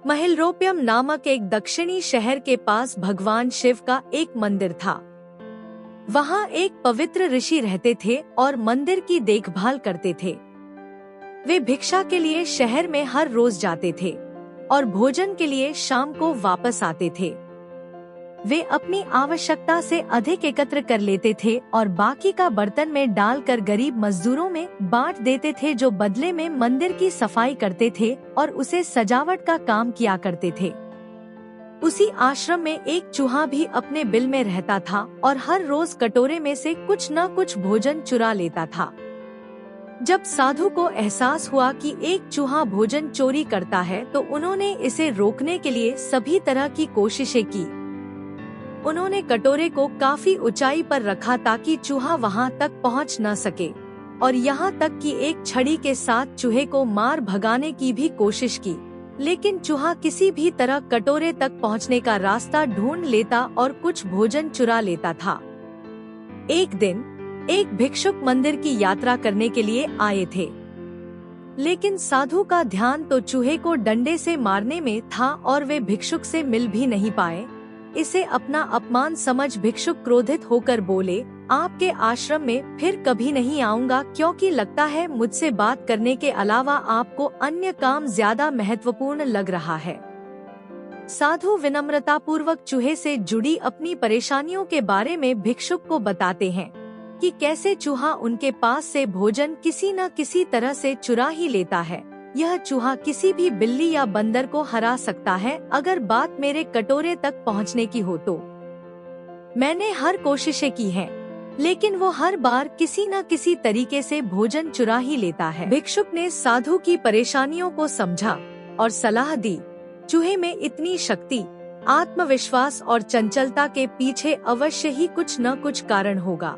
महिलरोप्यम नामक एक दक्षिणी शहर के पास भगवान शिव का एक मंदिर था। वहाँ एक पवित्र ऋषि रहते थे और मंदिर की देखभाल करते थे। वे भिक्षा के लिए शहर में हर रोज जाते थे और भोजन के लिए शाम को वापस आते थे। वे अपनी आवश्यकता से अधिक एकत्र कर लेते थे और बाकी का बर्तन में डालकर गरीब मजदूरों में बांट देते थे, जो बदले में मंदिर की सफाई करते थे और उसे सजावट का काम किया करते थे। उसी आश्रम में एक चूहा भी अपने बिल में रहता था और हर रोज कटोरे में से कुछ न कुछ भोजन चुरा लेता था। जब साधु को एहसास हुआ कि एक चूहा भोजन चोरी करता है तो उन्होंने इसे रोकने के लिए सभी तरह की कोशिशें की। उन्होंने कटोरे को काफी ऊंचाई पर रखा ताकि चूहा वहां तक पहुंच न सके, और यहाँ तक कि एक छड़ी के साथ चूहे को मार भगाने की भी कोशिश की, लेकिन चूहा किसी भी तरह कटोरे तक पहुंचने का रास्ता ढूंढ लेता और कुछ भोजन चुरा लेता था। एक दिन एक भिक्षुक मंदिर की यात्रा करने के लिए आए थे, लेकिन साधु का ध्यान तो चूहे को डंडे से मारने में था और वे भिक्षुक से मिल भी नहीं पाए। इसे अपना अपमान समझ भिक्षुक क्रोधित होकर बोले, आपके आश्रम में फिर कभी नहीं आऊंगा, क्योंकि लगता है मुझसे बात करने के अलावा आपको अन्य काम ज्यादा महत्वपूर्ण लग रहा है। साधु विनम्रता पूर्वक चूहे से जुड़ी अपनी परेशानियों के बारे में भिक्षुक को बताते हैं कि कैसे चूहा उनके पास से भोजन किसी न किसी तरह से चुरा ही लेता है। यह चूहा किसी भी बिल्ली या बंदर को हरा सकता है अगर बात मेरे कटोरे तक पहुंचने की हो तो। मैंने हर कोशिशें की हैं, लेकिन वो हर बार किसी न किसी तरीके से भोजन चुरा ही लेता है। भिक्षुक ने साधु की परेशानियों को समझा और सलाह दी, चूहे में इतनी शक्ति, आत्मविश्वास और चंचलता के पीछे अवश्य ही कुछ न कुछ कारण होगा।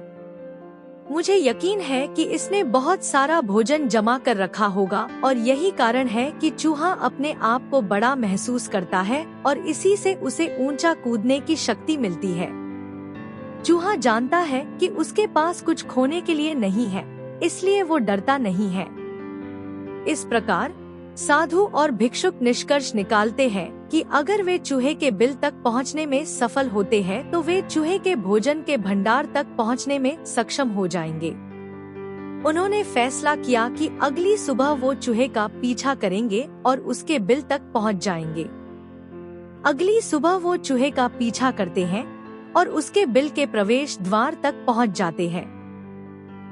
मुझे यकीन है कि इसने बहुत सारा भोजन जमा कर रखा होगा और यही कारण है कि चूहा अपने आप को बड़ा महसूस करता है और इसी से उसे ऊंचा कूदने की शक्ति मिलती है। चूहा जानता है कि उसके पास कुछ खोने के लिए नहीं है, इसलिए वो डरता नहीं है। इस प्रकार साधु और भिक्षुक निष्कर्ष निकालते हैं कि अगर वे चूहे के बिल तक पहुंचने में सफल होते हैं तो वे चूहे के भोजन के भंडार तक पहुंचने में सक्षम हो जाएंगे। उन्होंने फैसला किया कि अगली सुबह वो चूहे का पीछा करेंगे और उसके बिल तक पहुंच जाएंगे। अगली सुबह वो चूहे का पीछा करते हैं और उसके बिल के प्रवेश द्वार तक पहुंच जाते हैं।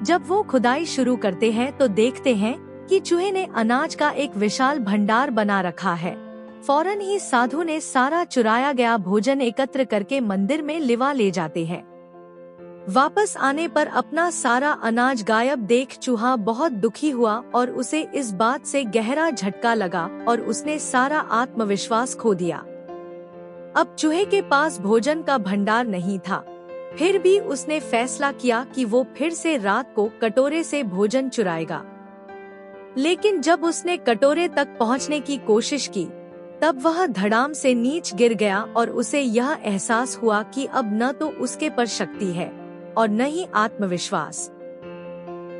जब वो खुदाई शुरू करते हैं तो देखते हैं कि चूहे ने अनाज का एक विशाल भंडार बना रखा है। फौरन ही साधु ने सारा चुराया गया भोजन एकत्र करके मंदिर में लिवा ले जाते हैं। वापस आने पर अपना सारा अनाज गायब देख चूहा बहुत दुखी हुआ और उसे इस बात से गहरा झटका लगा और उसने सारा आत्मविश्वास खो दिया। अब चूहे के पास भोजन का भंडार नहीं था, फिर भी उसने फैसला किया कि वो फिर से रात को कटोरे से भोजन चुराएगा। लेकिन जब उसने कटोरे तक पहुंचने की कोशिश की तब वह धड़ाम से नीच गिर गया और उसे यह एहसास हुआ कि अब न तो उसके पर शक्ति है और न ही आत्मविश्वास।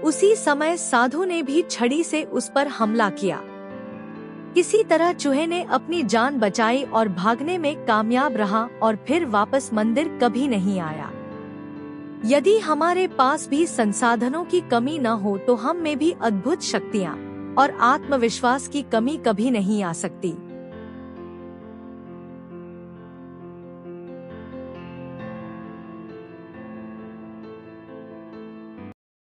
उसी समय साधु ने भी छड़ी से उस पर हमला किया। किसी तरह चूहे ने अपनी जान बचाई और भागने में कामयाब रहा और फिर वापस मंदिर कभी नहीं आया। यदि हमारे पास भी संसाधनों की कमी न हो तो हम में भी अद्भुत शक्तियाँ और आत्मविश्वास की कमी कभी नहीं आ सकती।